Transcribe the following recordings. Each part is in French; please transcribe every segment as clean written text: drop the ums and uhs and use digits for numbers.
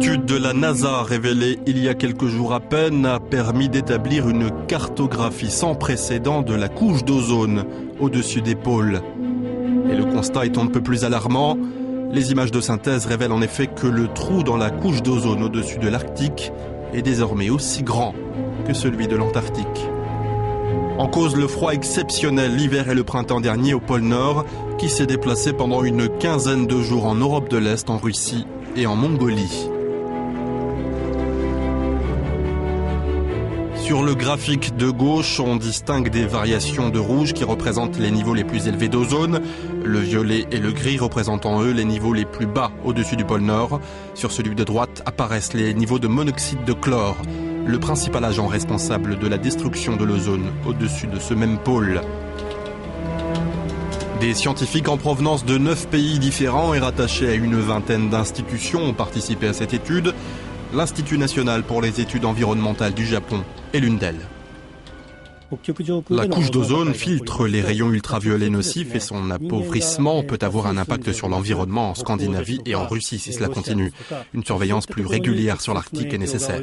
étude de la NASA révélée il y a quelques jours à peine a permis d'établir une cartographie sans précédent de la couche d'ozone au-dessus des pôles. Et le constat est on ne peut plus alarmant. Les images de synthèse révèlent en effet que le trou dans la couche d'ozone au-dessus de l'Arctique est désormais aussi grand que celui de l'Antarctique. En cause le froid exceptionnel l'hiver et le printemps dernier au pôle Nord, qui s'est déplacé pendant une quinzaine de jours en Europe de l'Est, en Russie et en Mongolie. Sur le graphique de gauche, on distingue des variations de rouge qui représentent les niveaux les plus élevés d'ozone, le violet et le gris représentant eux les niveaux les plus bas au-dessus du pôle Nord. Sur celui de droite apparaissent les niveaux de monoxyde de chlore, le principal agent responsable de la destruction de l'ozone au-dessus de ce même pôle. Des scientifiques en provenance de 9 pays différents et rattachés à une vingtaine d'institutions ont participé à cette étude. L'Institut national pour les études environnementales du Japon est l'une d'elles. La couche d'ozone filtre les rayons ultraviolets nocifs et son appauvrissement peut avoir un impact sur l'environnement en Scandinavie et en Russie si cela continue. Une surveillance plus régulière sur l'Arctique est nécessaire.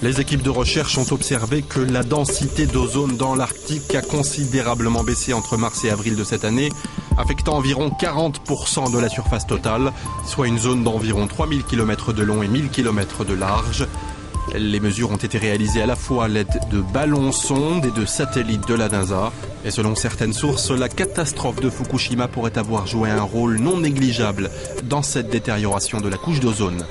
Les équipes de recherche ont observé que la densité d'ozone dans l'Arctique a considérablement baissé entre mars et avril de cette année, affectant environ 40% de la surface totale, soit une zone d'environ 3000 km de long et 1000 km de large. Les mesures ont été réalisées à la fois à l'aide de ballons sondes et de satellites de la NASA. Et selon certaines sources, la catastrophe de Fukushima pourrait avoir joué un rôle non négligeable dans cette détérioration de la couche d'ozone.